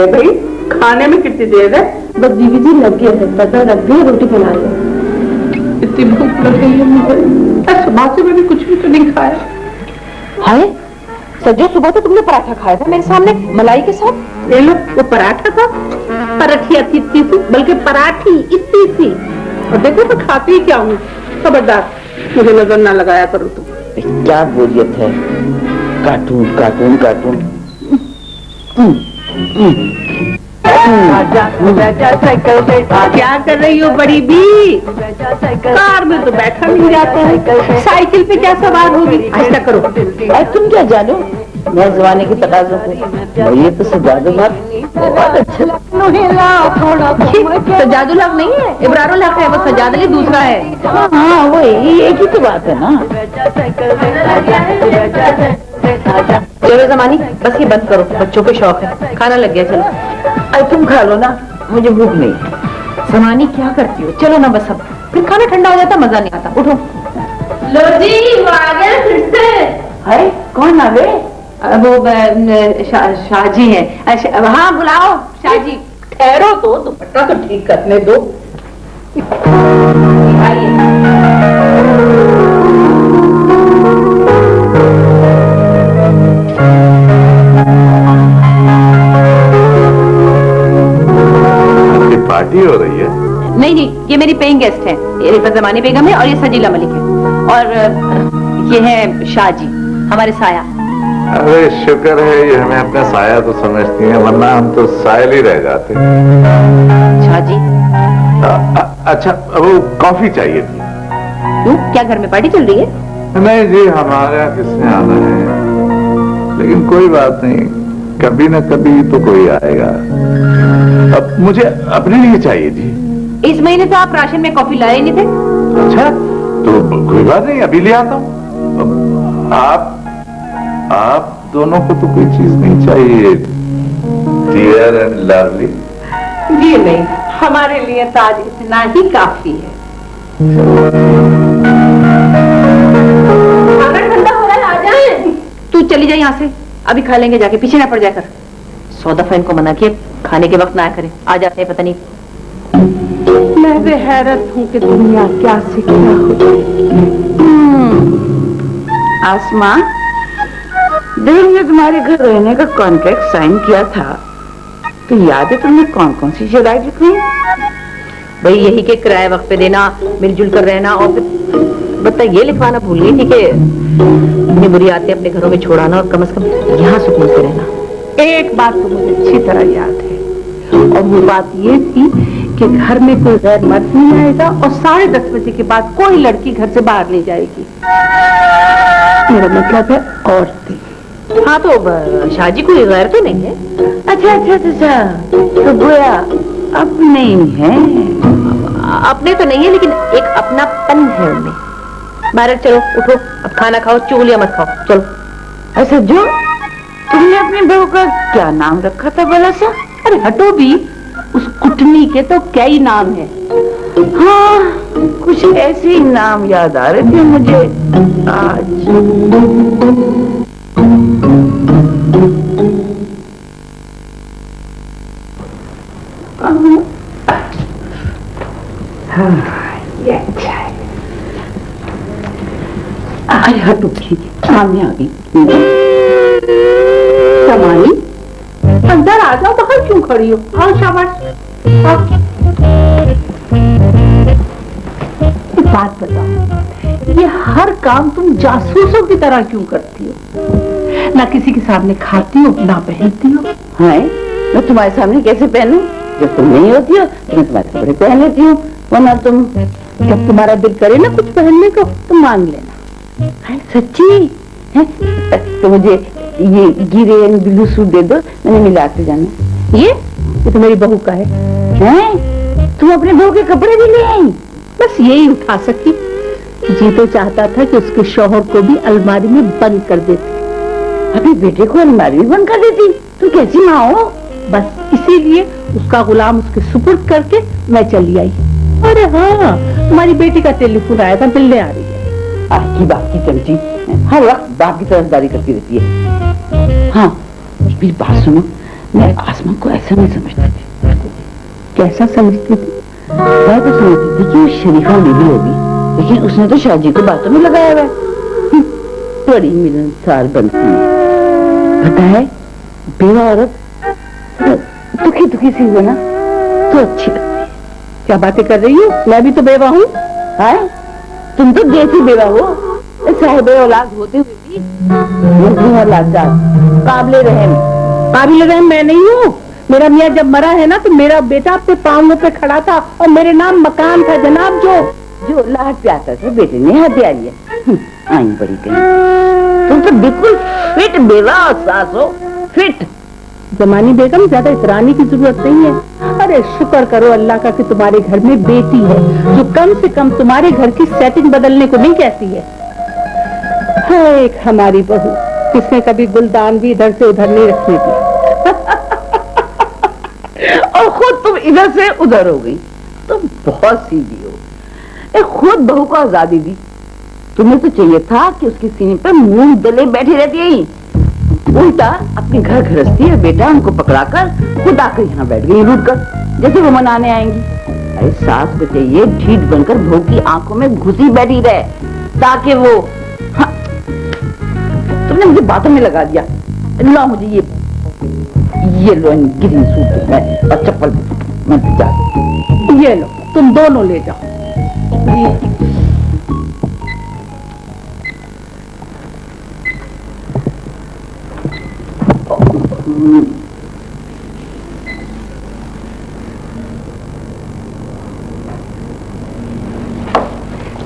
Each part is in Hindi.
है भाई? खाने में कितनी देर है? बस बीवी जी लग गए हैं, बर्तन रख दिए, रोटी बना रही है। इतनी भूख लग रही है मुझे, सुबह से मैंने कुछ भी तो नहीं खाया। हाय सज्जो, सुबह तो तुमने पराठा खाया था मेरे सामने मलाई के साथ। ले लो, वो पराठा था, पराठिया थी इतनी सी, बल्कि पराठी इतनी सी। और देखो मैं खाती ही क्या हूँ। खबरदार मुझे नजर ना लगाया करो तुम। क्या बोलियत है, कार्टून कार्टून कार्टून। क्या कर रही हो बड़ी बी? कार में तो बैठा नहीं जाता है, साइकिल पे क्या सवार होगी? ऐसा करो। अरे तुम क्या जानो नए जमाने की तकाजों को। ये तो सजादुल्लाह बहुत अच्छा। सजादुल्लाह नहीं है, इब्रारुल्लाह है, वो सजादली दूसरा है। हाँ वो एक ही तो बात है ना। चलो जमानी, बस ये बंद करो, बच्चों के शौक है, खाना लग गया। चलो अरे तुम खा लो ना, मुझे भूख नहीं। जमानी क्या करती हो, चलो ना बस, अब फिर खाना ठंडा हो जाता, मजा नहीं आता। उठो। लो जी, वो आ गए फिर से। हाय कौन आ गए? वो शाहजी है। हाँ बुलाओ शाहजी। ठहरो तो दुपट्टा तो ठीक करने दो। पार्टी हो रही है? नहीं नहीं, ये मेरी पेइंग गेस्ट है, ये रिफत जमानी बेगम है और ये सजीला मलिक है, और ये है शाहजी, हमारे साया। अरे शुक्र है ये हमें अपना साया तो समझती हैं, वरना हम तो सायल ही रह जाते। शाहजी अच्छा वो कॉफी चाहिए थी। क्यों, क्या घर में पार्टी चल रही है? नहीं जी, हमारे यहाँ किसने आना है, लेकिन कोई बात नहीं, कभी न कभी तो कोई आएगा। अब मुझे अपने लिए चाहिए जी। इस महीने तो आप राशन में कॉफी लाए नहीं थे। अच्छा तो कोई बात नहीं, अभी ले आता हूँ। आप दोनों को तो कोई चीज नहीं चाहिए डियर एंड लवली? जी नहीं, हमारे लिए तो आज इतना ही काफी है। खाना ठंडा हो रहा है, आ जाए। तू चली जाए यहाँ से, अभी खा लेंगे जाके, पीछे ना पड़ जाकर। 100 दफा इनको मना किया, खाने के वक्त ना करें, आ जाते हैं पता नहीं। मैं भी हैरत हूँ कि दुनिया क्या से क्या हो गई। आसमां, देव ने तुम्हारे घर रहने का कॉन्ट्रैक्ट साइन किया था, तो याद है तुमने कौन कौन सी शराइत लिखी? भाई यही के किराए वक्त पे देना, मिलजुल कर रहना, और फिर बता ये लिखवाना भूल गई थी कि इतनी बुरी आदतें अपने घरों में छोड़ाना और कम से कम यहाँ सुकून से रहना। एक बात तो मुझे अच्छी तरह याद है, और वो बात ये थी कि घर में कोई गैर मर्द नहीं आएगा और 10:30 बजे के बाद कोई लड़की घर से बाहर नहीं जाएगी। मेरा मतलब है औरतें। हाँ तो शाहजी कोई गैर तो नहीं है। अच्छा अच्छा अच्छा, तो गोया अपने ही है। अपने तो नहीं है, लेकिन एक अपनापन है उनमें। बाहर चलो, उठो, अब खाना खाओ, चुगलियां मत खाओ, चलो। अच्छा जो तुमने अपनी बहू का क्या नाम रखा था भला सा? अरे हटो भी, उस कुटनी के तो क्या ही नाम है। हाँ कुछ ऐसे ही नाम याद आ रहे थे मुझे आज। ये अच्छा है। अरे हटो की सामने आ गई। समानी अंदर आ जाओ, बाहर क्यों खड़ी हो? आओ शाबाश। बात बताओ, ये हर काम तुम जासूसों की तरह क्यों करती हो? ना किसी के सामने खाती हो, ना पहनती हो। है मैं तुम्हारे सामने कैसे पहनूं? जब तुम नहीं होती हो तो मैं तुम्हारे कपड़े पहन लेती हूँ, वरना तुम जब तुम्हारा दिल करे ना कुछ पहनने को तो मांग लेना। है सच्ची है? तो मुझे ये गिरे ब्लू सूट दे दो, मैंने मिला के जाना। ये तो मेरी बहू का है। हैं? तुम अपने बहू के कपड़े भी ले आई? बस यही उठा सकी। जी तो चाहता था कि उसके शौहर को भी अलमारी में बंद कर देती। अभी बेटे को अलमारी में बंद कर देती? तुम कैसी माँ हो? बस इसीलिए उसका गुलाम उसके सुपुर्द करके मैं चली आई। अरे हाँ, तुम्हारी बेटी का टेलीफोन आया था, मिलने आ रही है। आपकी बाप की चमची हर वक्त बाप की तरफदारी करती रहती है। हाँ मेरी बात सुनो, मैं आसमा को ऐसा नहीं समझती थी। कैसा समझती थी? मैं तो समझती थी कि वो शरीफा बीवी होगी, लेकिन उसने तो शादी को बातों में लगाया हुआ है। बड़ी मिलनसार बनती है। पता है, बेवा औरत दुखी दुखी सी हो ना तो अच्छी लगती है। क्या बातें कर रही हो? मैं भी तो बेवा हूँ। हाँ, तुम तो देसी बेवा हो, साहिबे औलाद होते हुए भी काबिले रहम मैं नहीं हूँ। मेरा मियाँ जब मरा है ना, तो मेरा बेटा अपने पांवों पे खड़ा था और मेरे नाम मकान था जनाब। जो लाड प्यासा से बेटे ने हत्या लिया। आई बड़ी कहीं, तुम तो बिल्कुल फिट बेवा और सास हो, फिट। जमानी बेगम, ज्यादा इतरानी की जरूरत नहीं है। अरे शुक्र करो अल्लाह का कि तुम्हारे घर में बेटी है, जो कम से कम तुम्हारे घर की सेटिंग बदलने को नहीं कहती है। हाँ, एक हमारी बहू, किसने कभी गुलदान भी इधर से उधर नहीं रखने दी। और खुद तुम इधर से उधर हो गई। तुम बहुत सीधी हो। खुद बहू को आजादी दी। तुम्हें तो चाहिए था कि उसके सीने पर मुंह दले बैठी रहती है, उल्टा अपने घर गृहस्थी और बेटा उनको पकड़ाकर खुद आकर यहाँ बैठ गई रूठ कर, जैसे वो मनाने आएंगी। अरे सास को चाहिए ढीठ बनकर बहू की आंखों में घुसी बैठी रहे, ताकि वो तुमने मुझे बातों में लगा दिया। लो मुझे ये लो ग्रीन सूट है और चप्पल मैं जा। ये लो, तुम दोनों ले जाओ।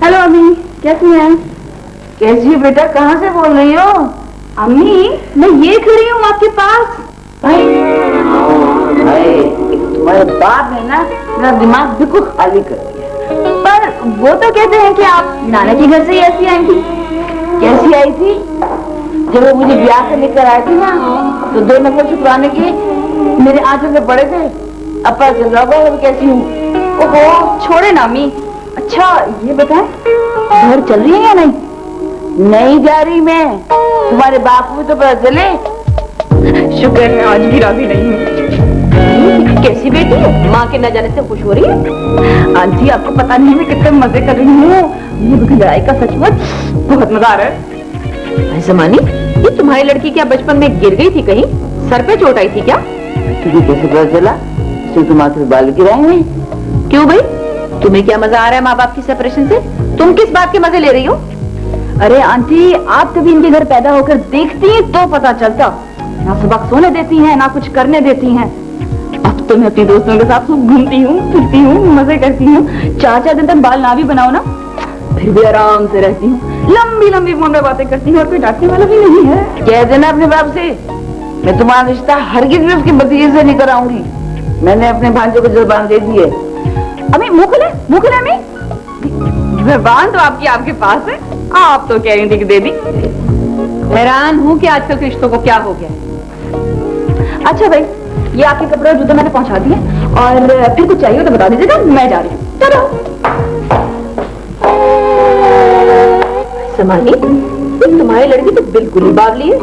हेलो अम्मी, कैसी हैं? कैसी हो बेटा? कहाँ से बोल रही हो? अम्मी, मैं ये खड़ी हूँ आपके पास। तुम्हारे बाप ने ना मेरा दिमाग बिल्कुल खाली कर दिया। पर वो तो कहते हैं कि आप नाना के घर से ऐसी आई थी। कैसी आई थी? जब वो मुझे ब्याह से लेकर आए थे ना, तो 2 नंबर छुपवाने के मेरे आंचल में पड़े थे। अब पता चल रहा होगा कैसी हूँ। ओहो, छोड़े ना अम्मी। अच्छा ये बताएं, घर चल रही है या नहीं? नहीं जा रही मैं, तुम्हारे बाप को तो पता चले। शुक्र है आज भी राजी नहीं हूँ। कैसी बेटी है? माँ के न जाने से खुश हो रही है। आंटी, आपको पता नहीं मैं कितने मजे कर रही हूँ। ये लड़ाई का सचमुच बहुत मजा आ रहा है। जमानी, ये तुम्हारी लड़की क्या बचपन में गिर गई थी कहीं? सर पे चोट आई थी क्या? तुझे कैसे पता चला? तुम माथे बाल गिराए? क्यों भाई, तुम्हें क्या मजा आ रहा है माँ बाप की सेपरेशन से? तुम किस बात के मजे ले रही हो? अरे आंटी, आप कभी इनके घर पैदा होकर देखती हैं तो पता चलता। ना सबक सोने देती हैं, ना कुछ करने देती हैं। अब तो मैं अपनी दोस्तों के साथ खूब घूमती हूँ, फिरती हूँ, मजे करती हूँ। 4-4 दिन तक बाल ना भी बनाओ ना, फिर भी आराम से रहती हूँ। लंबी लंबी फोन में बातें करती हूँ और कोई डांटने वाला भी नहीं है। कह देना अपने बाप से, मैं तुम्हारा रिश्ता हरगिज भी उसके भतीजे से नहीं कराऊंगी। मैंने अपने भांजे को जुबान दे दी है। अभी मुँह खुले अम्मी। जुबान तो आपके पास है, आप तो कह रही थी कि दे दी। हैरान हूँ कि आजकल के रिश्तों को क्या हो गया। अच्छा भाई, ये आपके कपड़े और जूते मैंने पहुंचा दिए, और फिर कुछ चाहिए तो बता दीजिएगा, मैं जा रही हूँ। चलो। समानी, तुम्हारी लड़की तो बिल्कुल ही बावली है।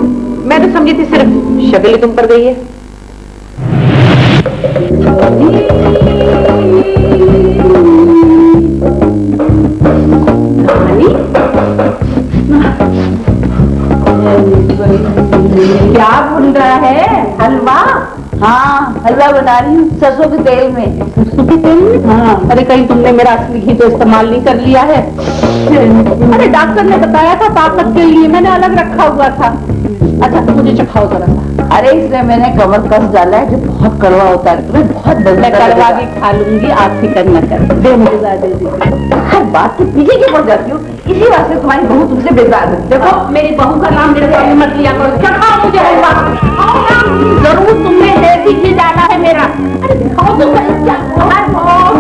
मैं तो समझी थी सिर्फ शक्ल ही तुम पर गई है। क्या भूल रहा है? हलवा? हाँ, हलवा बना रही हूँ सरसों के तेल में। सरसों के तेल में? हाँ। अरे कहीं तुमने मेरा असली घी तो इस्तेमाल नहीं कर लिया है? अरे डॉक्टर ने बताया था ताकत के लिए, मैंने अलग रखा हुआ था। अच्छा तो मुझे चखाओ जरा सा। अरे इसमें मैंने कमर कस डाला है जो बहुत कड़वा होता है, तुम्हें बहुत मैं कड़वा भी खा लूंगी, आप फिक्र न कर। दे मुझे ज्यादा। हर बात के पीछे क्यों पड़ जाती हो? इसी बात से तुम्हारी बहू तुमसे बेजार है। देखो मेरी बहू का नाम मेरे सामने मत लिया करो। चखाओ मुझे हलवा। जरूर तुमने देसी घी डाला है मेरा। अरे दिखाओ तो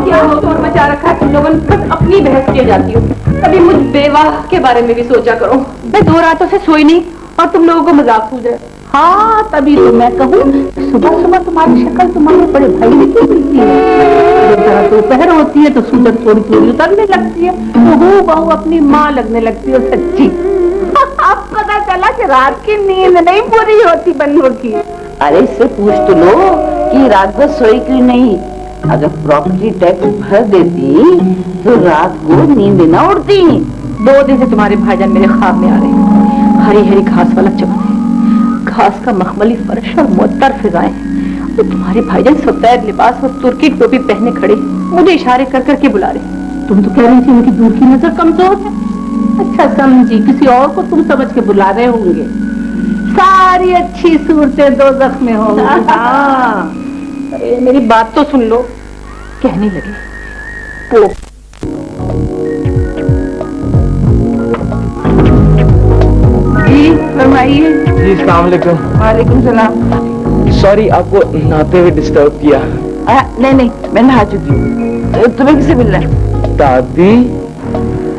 क्या शोर मचा रखा है तुम लोगों ने? बस अपनी बहस किए जाती हो। कभी मुझ बेवा के बारे में भी सोचा करो। मैं 2 रातों से सोई नहीं और तुम लोगों को मजाक सूझ है। हाँ तभी तो मैं कहूँ, सुबह सुबह तुम्हारी शक्ल तुम्हारे बड़े भाई की मिलती है। जब दोपहर होती है तो सूरज थोड़ी थोड़ी उतरने लगती है, तो हूँ बहू अपनी माँ लगने लगती है। सच्ची अब पता चला कि रात की नींद नहीं पूरी होती बन्नू की। अरे इससे पूछ तो लो कि रात भर सोई क्यों नहीं। अगर प्रॉपर्टी टैक्स भर देती तो रात को नींद न उड़ती। 2 दिन से तुम्हारे भाईजान मेरे ख्वाब में आ रहे हैं। हरी हरी घास वाला चमन है, घास का मखमली फर्श और मुअत्तर फिजाएं। तो तुम्हारे भाईजान सफेद लिबास और तुर्की टोपी पहने खड़े मुझे इशारे कर करके बुला रहे। तुम तो कह रही थी उनकी दूर की नजर कमजोर है। अच्छा समझी, किसी और को तुम समझ के बुला रहे होंगे। सारी अच्छी सूरतें दोज़ख में होंगी। हाँ। अरे मेरी बात तो सुन लो। कहने लगे तो जी फरमाइए। जी अस्सलाम वालेकुम। वालेकुम सलाम। सॉरी आपको नहाते हुए डिस्टर्ब किया। नहीं नहीं, मैं नहा चुकी हूँ। तुम्हें किसे मिलना है? दादी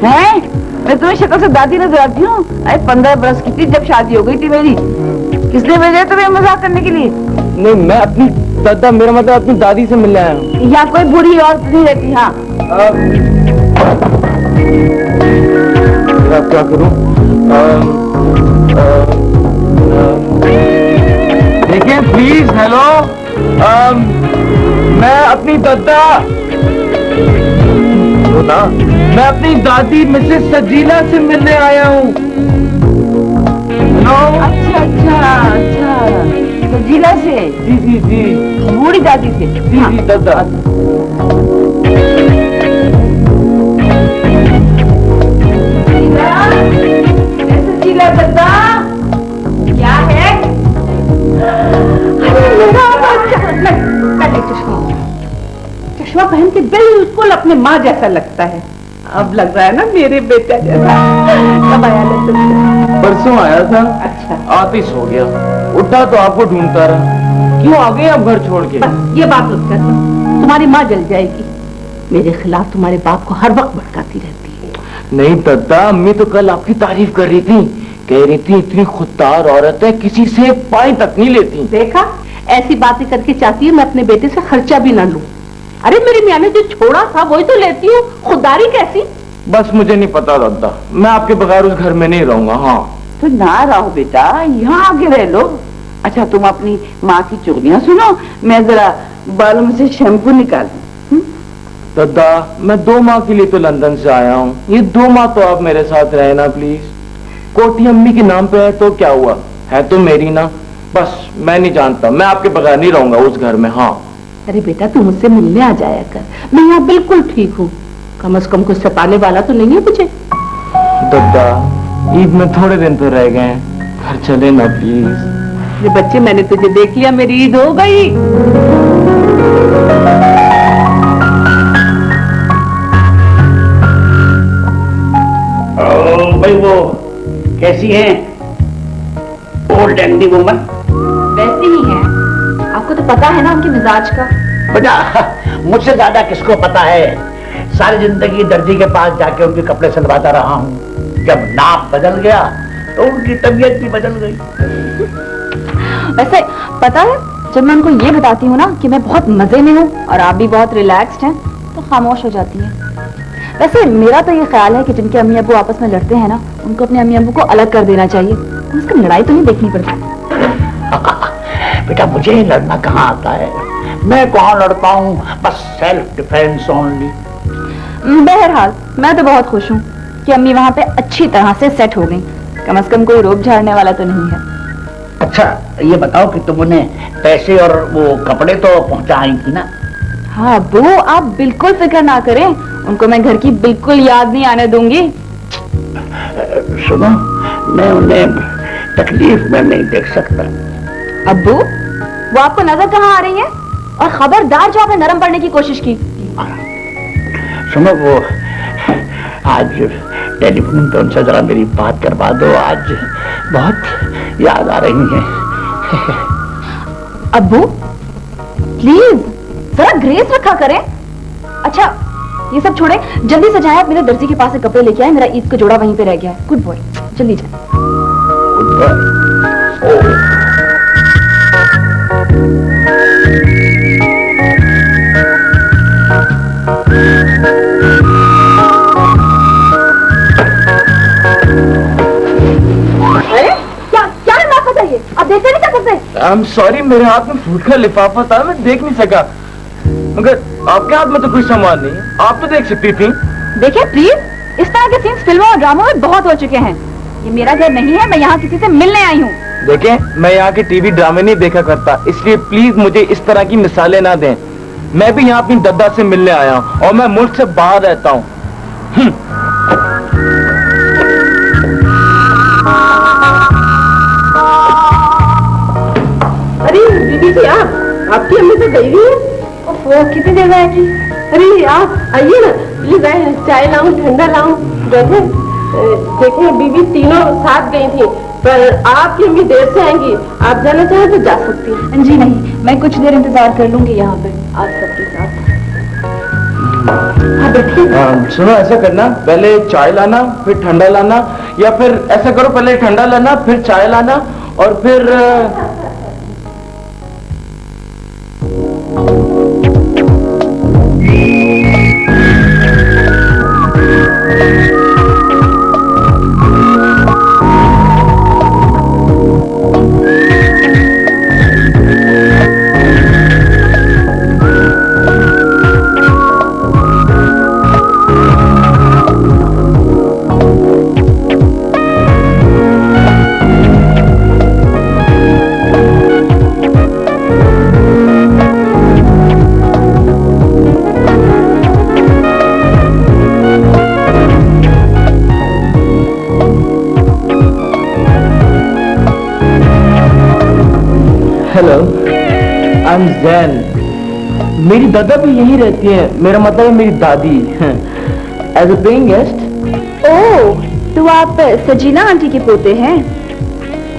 हैं? मैं तुम्हें शक्ल से दादी नजर आती हूँ। अरे 15 बरस की थी जब शादी हो गई थी मेरी। किसने भेजा तुम्हें मजाक करने के लिए? नहीं, मैं अपनी दादा, मेरा मतलब अपनी दादी से मिलने आया हूँ। यहाँ कोई बुरी औरत नहीं रहती। हाँ अब क्या करूँ? देखिए प्लीज। हेलो, मैं अपनी दादा ना, मैं अपनी दादी मिसेस सजीला से मिलने आया हूँ। हेलो। अच्छा अच्छा अच्छा, सजीला से? जी जी जी। बूढ़ी दादी से? जी जी दादा। सजीला दादा, क्या है? पहले चश्मा पहन के बिल्कुल अपने माँ जैसा लगता है। अब लग रहा है ना मेरे बेटा जैसा। कब आया था तुमसे? परसों आया था। अच्छा, आतिश हो गया, उठा तो आपको ढूंढता रहा। क्यों आ गए अब घर छोड़ के? बस ये बात मत कर, तुम्हारी माँ जल जाएगी। मेरे खिलाफ तुम्हारे बाप को हर वक्त भड़काती रहती है। नहीं दादा, अम्मी तो कल आपकी तारीफ कर रही थी, कह रही थी इतनी खुददार औरत है, किसी से पाई तक नहीं लेती। देखा, ऐसी बातें करके चाहती है मैं अपने बेटे से खर्चा भी ना लूं। अरे मेरी मियाँ ने जो छोड़ा था वही तो लेती हूँ, खुददारी कैसी? बस मुझे नहीं पता दादा, मैं आपके बगैर उस घर में नहीं रहूंगा। हाँ तो ना रहो बेटा, यहाँ आके रह लो। अच्छा तुम अपनी माँ की चुगलियाँ सुनो, मैं जरा बालों में से शैम्पू निकाल दूं। दादा, मैं 2 माह के लिए तो लंदन से आया हूँ, ये 2 माह तो आप मेरे साथ रहना प्लीज। कोठी अम्मी के नाम पे है तो क्या हुआ, है तो मेरी ना। बस मैं नहीं जानता, मैं आपके बगैर नहीं रहूंगा उस घर में। हाँ अरे बेटा तू मुझसे मिलने आ जाया कर, मैं यहाँ बिल्कुल ठीक हूँ। कम से कम कुछ सताने वाला तो नहीं है मुझे। दादा, ईद में थोड़े दिन तो रह गए हैं, घर चले ना प्लीज। ये बच्चे, मैंने तुझे देख लिया, मेरी ईद हो गई। भाई वो कैसी हैं? Old Andy woman? वैसे ही है, आपको तो पता है ना उनके मिजाज का। बेटा मुझसे ज्यादा किसको पता है, सारी जिंदगी दर्जी के पास जाके उनके कपड़े सिलवाता रहा हूँ। जब नाप बदल गया तो उनकी तबीयत भी बदल गई। वैसे पता है, जब मैं उनको ये बताती हूँ ना कि मैं बहुत मजे में हूँ और आप भी बहुत रिलैक्स्ड हैं, तो खामोश हो जाती हैं। वैसे मेरा तो ये ख्याल है कि जिनके अम्मी अब्बू आपस में लड़ते हैं ना, उनको अपने अम्मी अब्बू को अलग कर देना चाहिए। उसकी लड़ाई तो नहीं देखनी पड़ती। बेटा मुझे लड़ना कहाँ आता है, मैं कहाँ लड़ता हूँ, बस सेल्फ डिफेंस ओनली। बहरहाल मैं तो बहुत खुश हूँ कि अम्मी वहाँ पे अच्छी तरह से सेट हो गई। कम से कम कोई रोक झाड़ने वाला तो नहीं है। अच्छा ये बताओ कि तुम उन्हें पैसे और वो कपड़े तो पहुँचाई थी ना? हाँ अब्बू, आप बिल्कुल फिक्र ना करें, उनको मैं घर की बिल्कुल याद नहीं आने दूंगी। सुनो, मैं उन्हें तकलीफ में नहीं देख सकता। अब्बू, वो आपको नजर कहाँ आ रही है? और खबरदार जो आपने नरम पड़ने की कोशिश की। सुनो, वो आज टेलीफोन पे उनसे जरा मेरी बात करवा दो, आज बहुत याद आ रही है। अब्बू प्लीज जरा ग्रेस रखा करें। अच्छा ये सब छोड़े, जल्दी से जाए, मेरे दर्जी के पास से कपड़े लेके आए, मेरा ईद का जोड़ा वहीं पे रह गया है। गुड बॉय, जल्दी जाए। अरे क्या क्या है, माफ बताइए, आप देखते नहीं क्या करते? आई एम सॉरी, मेरे हाथ में फूड का लिफाफा था, मैं देख नहीं सका। मगर आपके हाथ में तो कोई सामान नहीं, आप तो देख सकती थी। देखिए प्लीज, इस तरह के सीन्स फिल्मों और ड्रामों में बहुत हो चुके हैं। ये मेरा घर नहीं है, मैं यहाँ किसी से मिलने आई हूँ। देखें, मैं यहाँ के टीवी ड्रामे नहीं देखा करता, इसलिए प्लीज मुझे इस तरह की मिसालें ना दें। मैं भी यहाँ अपनी दद्दा से मिलने आया हूँ और मैं मुल्क से बाहर रहता हूँ। अरे दीदी जी, आपकी अम्मी तो गई हुई है। वो कितनी देर में आएगी? अरे आप आइए ना प्लीज, आए, चाय लाऊं, ठंडा लाऊं? देखें बीबी तीनों साथ गई थी, पर आपकी अम्मी देर से आएंगी। आप जाना चाहें तो जा सकती हैं। जी नहीं, मैं कुछ देर इंतजार कर लूंगी यहाँ पे आप सबके साथ। हाँ बैठिए। सुनो, ऐसा करना, पहले चाय लाना फिर ठंडा लाना, या फिर ऐसा करो, पहले ठंडा लाना फिर चाय लाना और फिर हेलो, आई एम जैन। मेरी दादा भी यहीं रहती है, मेरा मतलब है मेरी दादी। As a paying guest. Oh, तो आप सजीना आंटी के पोते हैं?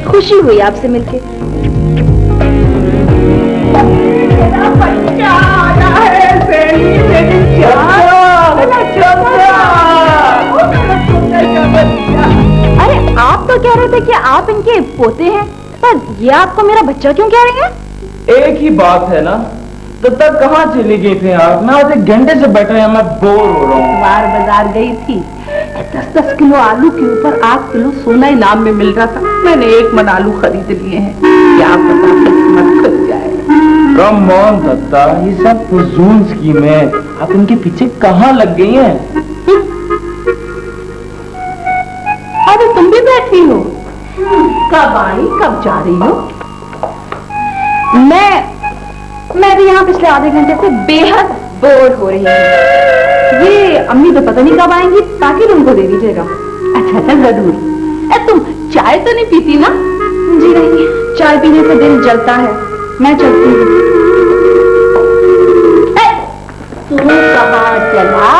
खुशी हुई आपसे मिलके। अरे आप तो कह रहे थे कि आप इनके पोते हैं, पर ये आपको मेरा बच्चा क्यों कह रहे हैं? एक ही बात है ना, तब तक कहाँ चली गई थी आप? मैं आधे घंटे से बैठा है, मैं बोर हो रहा हूँ। बार बाजार गई थी, 10-10 किलो आलू के ऊपर 8 किलो सोना इनाम में मिल रहा था। मैंने 1 मन आलू खरीद लिए हैं। क्या पता किस्मत खुल जाए। कम ऑन दत्ता, ये सब फजूल स्कीम है, आप इनके पीछे कहाँ लग गई हैं? अरे तुम भी बैठी हो? कब आई, कब जा रही हो? मैं भी यहाँ पिछले आधे घंटे से बेहद बोर हो रही हूँ। ये अम्मी तो पता नहीं कब आएंगी, ताकि उनको दे दीजिएगा। अच्छा जरूर। तुम चाय तो नहीं पीती ना? जी नहीं, चाय पीने से दिल जलता है। मैं चलती हूँ। तू कहाँ चला?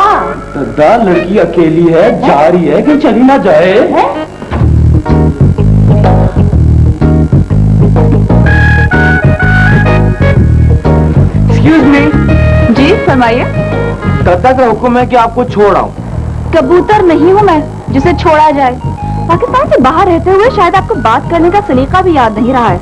दद्दा, लड़की अकेली है, जा रही है कि चली ना जाए? Excuse me. जी फरमाइए। दद्दा का हुक्म है कि आपको छोड़ आऊं। कबूतर नहीं हूँ मैं जिसे छोड़ा जाए। पाकिस्तान से बाहर रहते हुए शायद आपको बात करने का सलीका भी याद नहीं रहा है।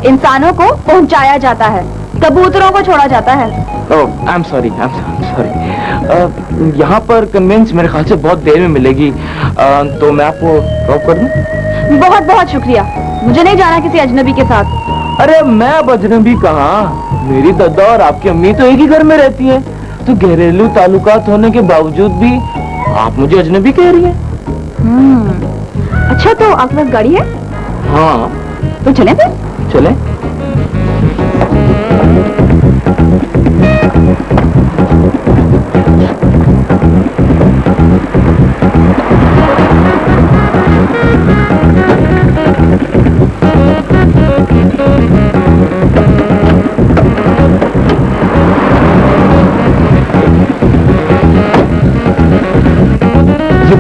इंसानों को पहुंचाया जाता है, कबूतरों को छोड़ा जाता है। I am sorry, I am sorry. यहाँ पर कन्वेंस मेरे ख्याल से बहुत देर में मिलेगी, तो मैं आपको ड्रॉप कर दूं? बहुत बहुत शुक्रिया, मुझे नहीं जाना किसी अजनबी के साथ। अरे मैं अब अजनबी कहाँ, मेरी दादा और आपकी अम्मी तो एक ही घर में रहती हैं, तो घरेलू ताल्लुकात होने के बावजूद भी आप मुझे अजनबी कह रही हैं। अच्छा, तो आपके पास गाड़ी है? हाँ, तो चलें फिर? चलें।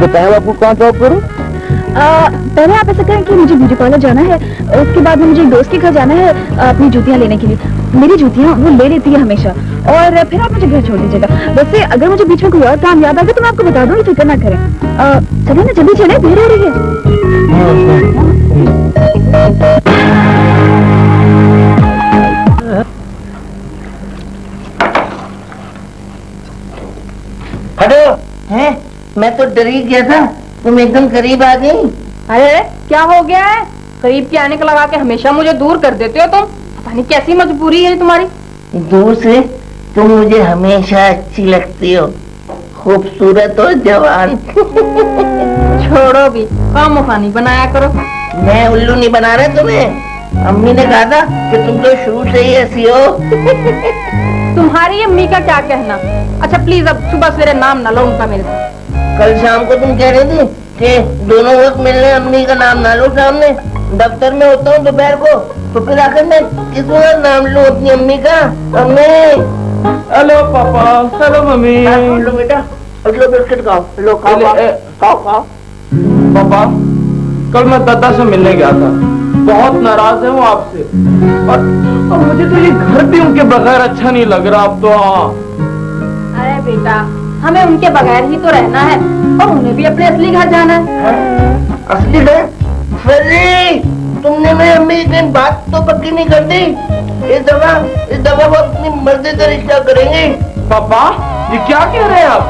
बताया आपको कहाँ ड्रॉप करूं? पहले आप ऐसा करें कि मुझे ब्यूटी पार्लर जाना है, उसके बाद में मुझे एक दोस्त के घर जाना है अपनी जूतियां लेने के लिए। मेरी जूतियां वो ले लेती है हमेशा, और फिर आप मुझे घर छोड़ दीजिएगा। वैसे अगर मुझे बीच में कोई और काम याद आ गया तो मैं आपको बता दूंगी, फिक्र ना करें। चलो ना, जल्दी चले, देर हो रही है। हटो हैं? मैं तो डर ही गया था, तुम एकदम करीब आ गई। अरे क्या हो गया है? करीब के आने को लगा के हमेशा मुझे दूर कर देते हो तुम। पता नहीं कैसी मजबूरी है तुम्हारी। दूर से तुम मुझे हमेशा अच्छी लगती हो, खूबसूरत हो, जवान। छोड़ो भी, काम मुखानी बनाया करो। मैं उल्लू नहीं बना रहा तुम्हें। अम्मी ने कहा था कि तुम तो शुरू से ही ऐसी हो। तुम्हारी अम्मी का क्या कहना। अच्छा प्लीज अब सुबह सवेरे नाम ना लो उनका मेरे साथ। कल शाम को तुम कह रही थी कि दोनों वक्त मिलने अम्मी का नाम ना लो सामने। दफ्तर में होता हूँ दोपहर को, तो फिर आखिर मैं किसका नाम लूं अपनी अम्मी का। अम्मी। हेलो पापा। Hello mummy. लो बेटा, लो बिस्किट खाओ, लो खाओ खाओ खाओ। पापा कल मैं दादा से मिलने गया था, बहुत नाराज है वो आपसे, और मुझे तो ये घर भी उनके बगैर अच्छा नहीं लग रहा अब तो। हाँ अरे बेटा, हमें उनके बगैर ही तो रहना है और उन्हें भी अपने असली घर जाना है। असली घर? फर्री, तुमने मेरी अम्मी की कहीं बात तो पक्की नहीं कर दी। इस दफा वो अपनी मर्जी से रिश्ता करेंगे। पापा ये क्या कह रहे हैं आप?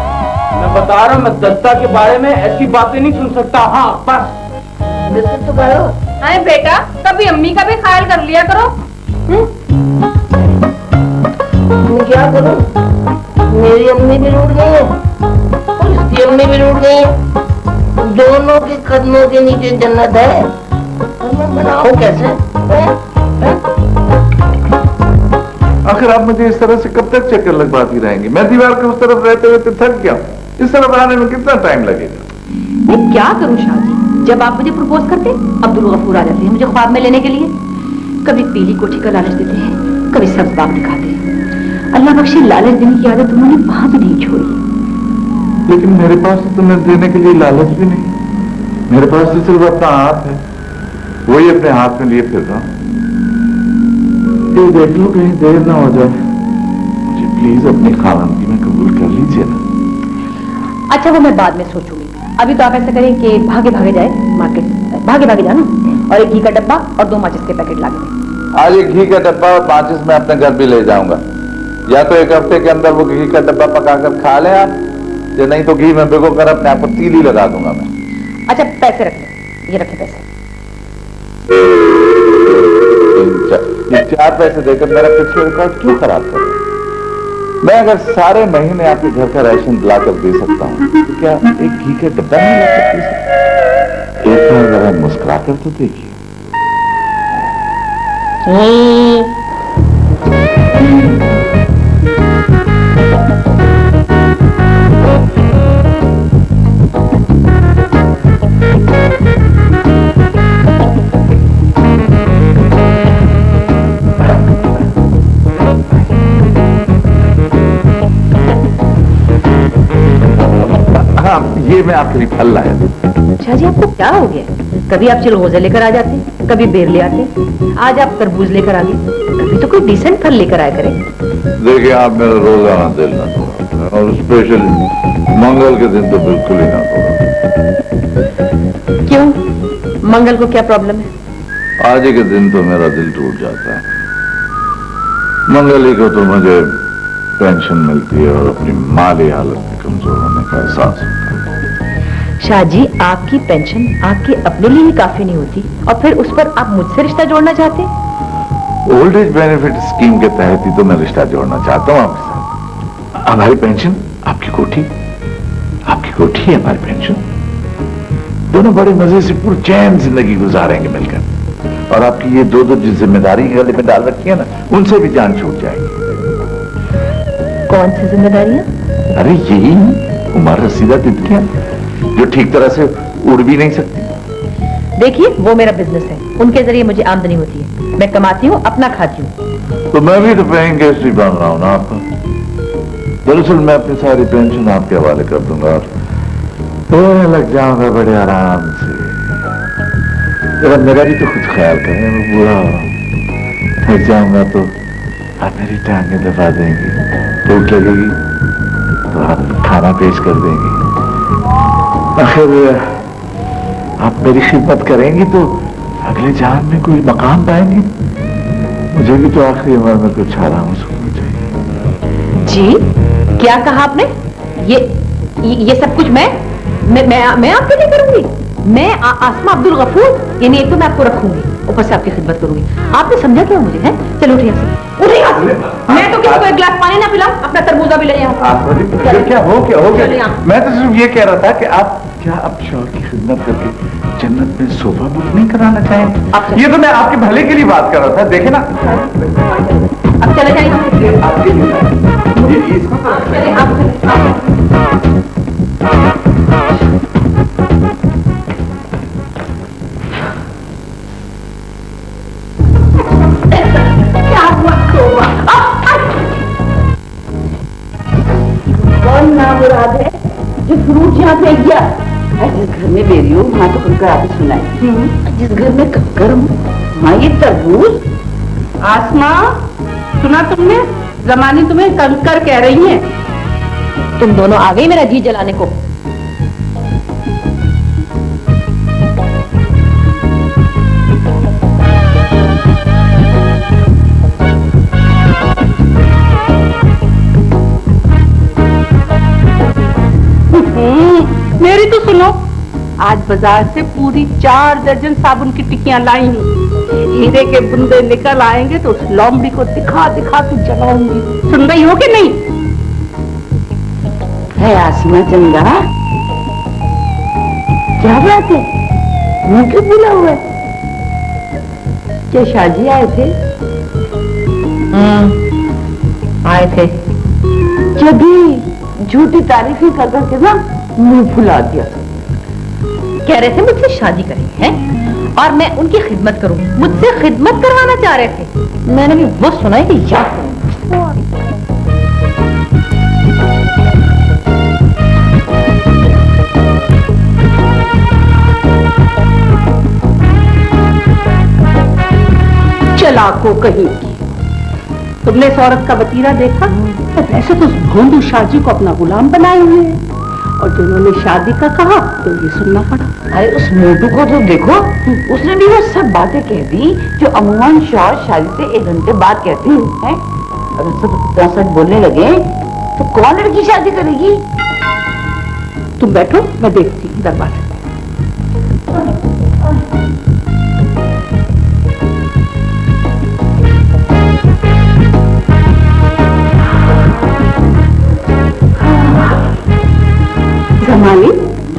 मैं बता रहा हूँ, मैं दत्ता के बारे में ऐसी बातें नहीं सुन सकता। हाँ बस बिस्कुट तो खाओ। अरे बेटा, कभी अम्मी का भी ख्याल कर लिया करो। मैं क्या करूं? मेरी अम्मी भी रूठ गई है और इसकी अम्मी भी रूठ गई है। दोनों के कदमों के नीचे जन्नत है, मैं बनाऊं कैसे? आखिर आप मुझे इस तरह से कब तक चक्कर लगवाती रहेंगी? मैं दीवार के उस तरफ रहते हुए थक गया, इस तरफ आने में कितना टाइम लगेगा? मैं क्या करूं शादी, जब आप मुझे प्रपोज करते अब्दुल गफूर आ जाते हैं मुझे ख्वाब में लेने के लिए। कभी पीली कोठी का लालच देते हैं, कभी सब्ज बाग दिखाते हैं। अल्लाह बख्शे लालच देने की आदत उन्होंने वहां भी नहीं छोड़ी। लेकिन मेरे पास तो तुम्हें देने के लिए लालच भी नहीं। मेरे पास तो सिर्फ अपना हाथ है, वही अपने हाथ में लिए फिर रहा हूं। ये देख लो कहीं देर ना हो जाए, मुझे प्लीज अपनी खानदानी में कबूल कर लीजिए ना। अच्छा वो मैं बाद में सोचूंगी, अभी तो आप ऐसा करें कि भागे भागे जाए मार्केट, भागे भागे जाना और एक घी का डब्बा और 2 माचिस के पैकेट लागे। आज एक घी का डब्बा और माचिस मैं अपने घर भी ले जाऊंगा। या तो एक हफ्ते के अंदर वो घी का डब्बा पकाकर खा लें आप, या नहीं तो घी में भिगो कर अपने आप को तीली लगा दूंगा मैं। अच्छा पैसे रखें, ये रखें पैसे। ये 4 पैसे देकर मेरा पिछले रिकॉर्ड क्यों खराब कर? मैं अगर सारे महीने आपके घर का राशन लाकर दे सकता हूँ तो क्या एक घी का डब्बा नहीं ला सकती? एक बार जरा मुस्कुरा कर तो देखिए। ये मैं आपके लिए फल लाया। अच्छा जी आपको क्या हो गया? कभी आप चिलगोजे लेकर आ जाते, कभी बेर ले आते, आज आप तरबूज लेकर आ गए। कभी तो कोई डिसेंट फल लेकर आया करें। देखिए आप मेरा रोजाना दिल ना तोड़ा, और स्पेशल मंगल के दिन तो बिल्कुल ही ना तोड़ा। क्यों? मंगल को क्या प्रॉब्लम है? आज के दिन तो मेरा दिल टूट जाता है। मंगल ही को तो मुझे पेंशन मिलती है और अपनी माली हालत में कमजोर होने का एहसास होता है। शाह जी आपकी पेंशन आपके अपने लिए ही काफी नहीं होती और फिर उस पर आप मुझसे रिश्ता जोड़ना चाहते? ओल्ड एज बेनिफिट स्कीम के तहत ही तो मैं रिश्ता जोड़ना चाहता हूँ आपके साथ। हमारी पेंशन, आपकी कोठी है हमारी पेंशन। दोनों बड़े मजे से पुरचैन जिंदगी गुजारेंगे मिलकर, और आपकी ये 2 जिम्मेदारी गले में डाल रखी है ना, उनसे भी जान छूट जाएगी। कौन सी जिम्मेदारियां? अरे यही उमर रसीदा तितलियां जो ठीक तरह से उड़ भी नहीं सकती। देखिए वो मेरा बिजनेस है, उनके जरिए मुझे आमदनी होती है, मैं कमाती हूँ अपना खाती हूँ। तो मैं भी तो पेइंग गेस्ट ही बन रहा हूँ ना आपका। दरअसल मैं अपनी सारी पेंशन आपके हवाले कर दूंगा और लग जाऊंगा बड़े आराम से। जरा मेरा भी तो कुछ ख्याल करें, मैं बुरा थक जाऊंगा तो आप मेरी टांगें दबा देंगे, भूख लगेगी तो आप खाना पेश कर देंगे। आखिर आप मेरी खिदमत करेंगी तो अगले जान में कोई मकाम पाएंगे। मुझे भी तो आखिरी उम्र में कुछ आराम सुनना चाहिए। जी क्या कहा आपने? ये सब कुछ मैं आपके लिए करूंगी? मैं आसमा अब्दुल गफूर, यानी एक तो मैं आपको रखूंगी, ऊपर से आपकी खिदमत करूंगी। आपने समझा क्या मुझे? है चलो उठिए यहाँ से, उठिए यहाँ से। मैं तो किसी को एक गिलास पानी ना पिलाऊं, अपना तरबूजा भी ले यहाँ। क्या हो गया? मैं तो सिर्फ ये कह रहा था कि आप क्या अब शौहर की खिदमत करके जन्नत में सोफा बुक नहीं कराना चाहेंगे? ये तो मैं आपके भले के लिए बात कर रहा था, देखे ना। अब चले जाइए, आपके लिए इसको क्या हुआ? कौन नामुराद है जो फ्रूट यहाँ फेंक दिया? जिस घर में बेरी हो वहाँ तो कंकर आके सुनाए, जिस घर में कंकर हो वहाँ ये तरबूज। आसमा, सुना तुमने? जमानी तुम्हें कंकर कह रही है। तुम दोनों आ गई मेरा जी जलाने को। मेरी तो सुनो, आज बाजार से पूरी 4 दर्जन साबुन की टिक्कियां लाई हूँ। हीरे के बुंदे निकल आएंगे तो उस लौंबड़ी को दिखा दिखा के जलाऊंगी। सुन रही हो कि नहीं? है आसमा चंदा, क्या बात है? मुंह क्यों फूला हुआ है? क्या शादी आए थे? आए थे। जब झूठी तारीफें कर करके ना मुंह फुला दिया। कह रहे थे मुझसे शादी करेंगे हैं और मैं उनकी खिदमत करूंगी। मुझसे खिदमत करवाना चाह रहे थे। मैंने भी वो सुना है कि याद चलाको कहीं की। तुमने इस औरत का वतीरा देखा? वैसे तो उस भोंदू शाहजी को अपना गुलाम बनाए हुए हैं, और जिन्होंने शादी का कहा तो ये सुनना पड़ा। अरे उस मोटू को तो देखो, उसने भी वो सब बातें कह दी जो अमूमन शौहर शादी से 1 घंटे बाद कहते हैं। अगर सब इतना सच बोलने लगे तो कौन लड़की शादी करेगी? तुम बैठो, मैं देखती हूँ दरबार। जमानी,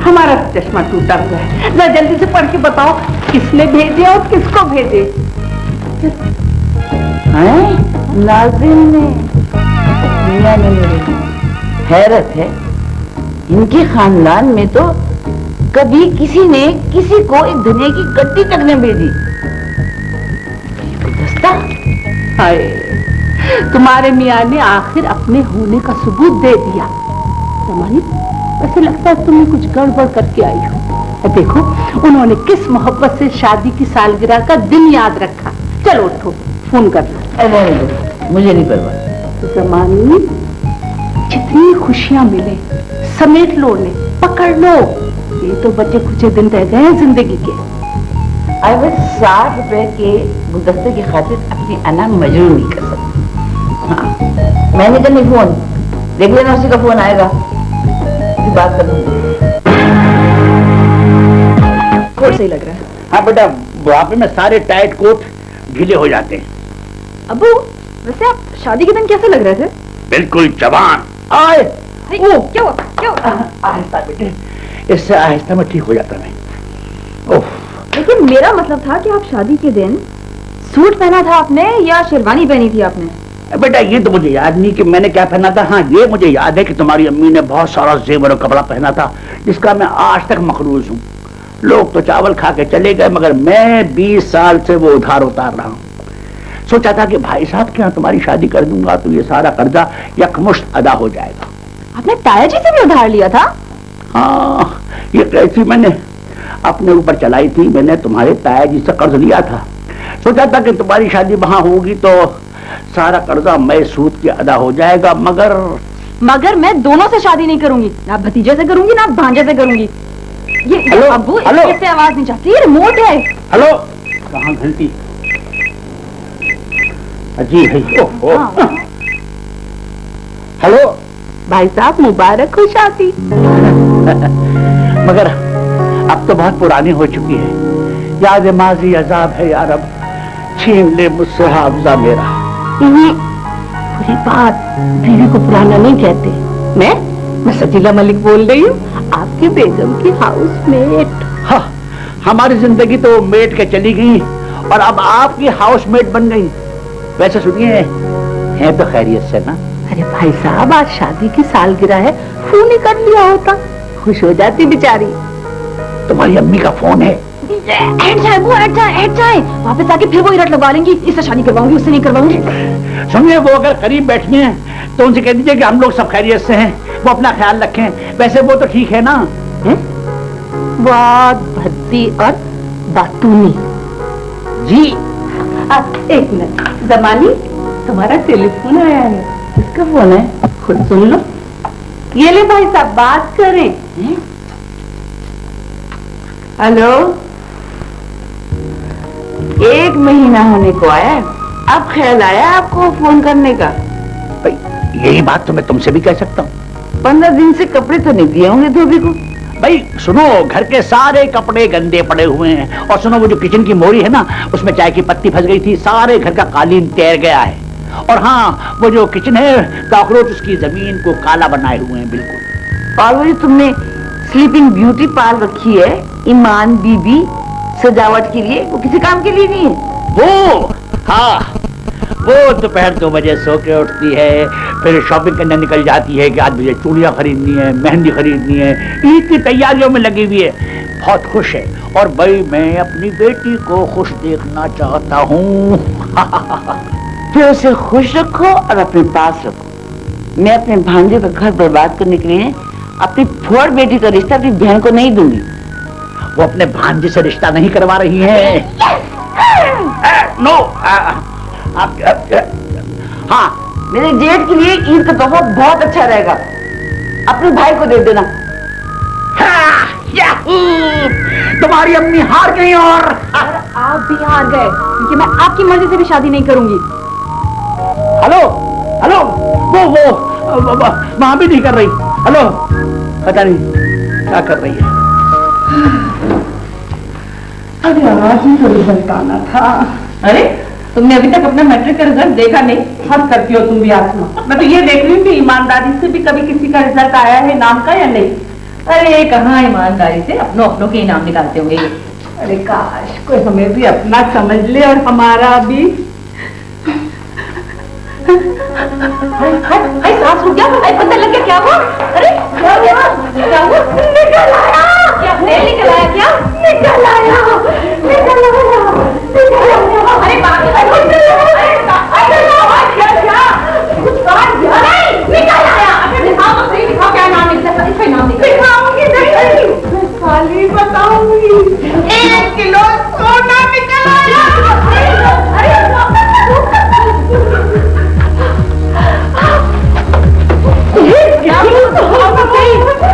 हमारा चश्मा टूटा हुआ है, जरा जल्दी से पढ़ के बताओ किसने भेजे और किसको भेजे। नाज़िम ने, मियां ने मेरे। हैरत है, इनके खानदान में तो कभी किसी ने किसी को एक धनिया की गट्टी तक न भेजी। गुलदस्ता। हाय, तुम्हारे मियां ने आखिर अपने होने का सबूत दे दिया। जमानी, ऐसे लगता है तुमने कुछ गड़बड़ करके आई हो। देखो उन्होंने किस मोहब्बत से शादी की सालगिरह का दिन याद रखा। चलो उठो, फोन कर लो। मुझे नहीं परवाह। जमानी, जितनी खुशियां मिले समेट लो, उन्हें पकड़ लो। ये तो बचे कुछ दिन रह गए हैं जिंदगी के। आई बस 60 रुपए के गुलदस्ते की खातिर अपनी अना मजबूर नहीं कर सकती। हाँ, मैंने तो नहीं, फोन देख लेना, उसी का फोन आएगा, बात कर लूंगी। कोट सही लग रहा है। हाँ बेटा, बुढ़ापे में सारे टाइट कोट ढीले हो जाते हैं। अबू, वैसे आप शादी के दिन कैसे लग रहे थे? बिल्कुल जवान। आए ओ, क्या हुआ? क्या हुआ? आहिस्ता बेटे, इससे आहिस्ता में ठीक हो जाता मैं। ओह, लेकिन मेरा मतलब था कि आप शादी के दिन सूट पहना था आपने या शेरवानी पहनी थी आपने? बेटा ये तो मुझे याद नहीं कि मैंने क्या पहना था। हाँ, ये मुझे याद है कि तुम्हारी अम्मी ने बहुत सारा जेवर और कपड़ा पहना था, जिसका मैं आज तक मखरूज हूँ। लोग तो चावल खा के चले गए, मगर मैं 20 साल से वो उधार उतार रहा हूँ। सोचा था कि भाई साहब के यहाँ तुम्हारी शादी कर दूंगा तो ये सारा कर्जा यकमुश्त अदा हो जाएगा। आपने ताया जी से भी उधार लिया था? हाँ, ये कैसी मैंने अपने ऊपर चलाई थी। मैंने तुम्हारे ताया जी से कर्ज लिया था। सोचा था कि तुम्हारी शादी वहां होगी तो सारा कर्जा मैं सूद के अदा हो जाएगा, मगर मैं दोनों से शादी नहीं करूंगी, ना भतीजे से करूंगी ना भांजे से करूंगी। ये हेलो, अब्बू, हेलो। इससे आवाज नहीं चाहती, ये रिमोट है। हेलो, कहाँ घंटी? जी है। हेलो भाई साहब, मुबारक हो शादी। मगर अब तो बहुत पुरानी हो चुकी है। याद माजी अजाब है यार, अब छीन ले मुझसे हाफजा मेरा। बुरी बात, बीवी को पुराना नहीं कहते। मैं सजीला मलिक बोल रही हूँ, आपके बेगम की हाउसमेट। हाँ, हमारी जिंदगी तो मेट के चली गई और अब आपकी हाउसमेट बन गई। वैसे सुनिए, है तो खैरियत से ना? अरे भाई साहब, आज शादी की सालगिरह है, फोन ही कर लिया होता, खुश हो जाती बेचारी। तुम्हारी अम्मी का फोन है? हट जाए, वापस आके फिर वो इरट लगवा लेंगी, इससे शादी करवाऊंगी, उससे नहीं करवाऊंगी। सुनिए, वो अगर करीब बैठी हैं तो उनसे कह दीजिए कि हम लोग सब खैरियत से हैं, वो अपना ख्याल रखें। वैसे वो तो ठीक है ना? बहुत भद्दी और बातूनी। जी एक मिनट, जमानी, तुम्हारा टेलीफोन आया है। किसका फोन है? खुद सुन लो। ये ले भाई साहब, बात करें। हेलो, 1 महीना होने को आया, अब ख्याल आया आपको फोन करने का? भाई, यही बात तो मैं तुमसे भी कह सकता हूँ। 15 दिन से कपड़े तो नहीं दिए होंगे धोबी को। भाई सुनो, घर के सारे कपड़े गंदे पड़े हुए हैं। और सुनो, वो जो किचन की मोरी है ना, उसमें चाय की पत्ती फंस गई थी, सारे घर का कालीन तैर गया है। और हाँ, वो जो किचन है, कॉकरोच उसकी जमीन को काला बनाए हुए हैं बिल्कुल। और वो तुम्हें स्लीपिंग ब्यूटी पाल रखी है, ईमान बीबी, सजावट के लिए, वो किसी काम के लिए नहीं है। वो हाँ, वो दोपहर 2 बजे सो के उठती है, फिर शॉपिंग करने निकल जाती है कि आज मुझे चूड़ियां खरीदनी है, मेहंदी खरीदनी है, ईद की तैयारियों में लगी हुई है, बहुत खुश है। और भाई, मैं अपनी बेटी को खुश देखना चाहता हूँ। फिर उसे खुश रखो और अपने पास रखो। मैं अपने भांजे का घर बर्बाद करने के लिए अपनी फोड़ बेटी का रिश्ता अपनी बहन को नहीं दूंगी। वो अपने भांजे से रिश्ता नहीं करवा रही है। नो, हाँ, मेरे जेठ के लिए ईद का तोहफा बहुत अच्छा रहेगा, अपने भाई को दे देना। तुम्हारी अम्मी हार गई और आप भी हार गए, क्योंकि मैं आपकी मर्जी से भी शादी नहीं करूंगी। हेलो हेलो, वो वहां भी नहीं कर रही। हेलो, पता नहीं क्या कर रही है। अरे आज ही तो रिजल्ट आना था। अरे, तुमने अभी तक अपना मैट्रिक का रिजल्ट देखा नहीं? हद करती हो तुम भी आसमा। मैं तो ये देख रही हूँ कि ईमानदारी से भी कभी किसी का रिजल्ट आया है नाम का या नहीं। अरे कहाँ ईमानदारी से, अपनों के इनाम निकालते होंगे ये। अरे काश कोई हमें भी अपना समझ ले और हमारा भी। हाय सांस रुक गया, पता लग गया क्या हुआ? अरे क्या हुआ? निकल आया। क्या निकल आया? क्या निकल आया? अरे बाकी कुछ बात निकल आया। दिखाओ तो सही, दिखाओ क्या नाम निकला, इसका नाम दिखाऊंगी नहीं, मैं खाली बताऊंगी। 1 किलो सोना निकल आया।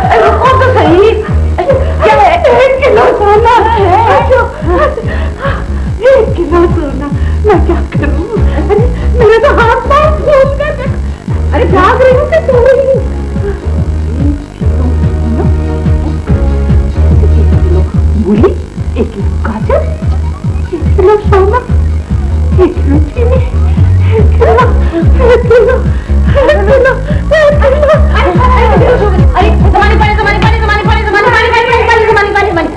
अरे रुको तो सही, क्या है? 1 किलो सोना है। 1 किलो सोना, मैं क्या करूं? अरे मेरे तो हाथ पांव फूल गए। अरे भाग रही हूँ कि सो रही हूँ? 1 किलो मूली, 1 किलो गाजर, 1 किलो सोना, 1 किलो चीनी, 1 किलो, 1 किलो, 1 किलो, 1 किलो। अरे जमानी पानी, जमानी पानी, जमानी पानी, जमानी पानी, जमानी पानी, जमानी पानी, जमानी।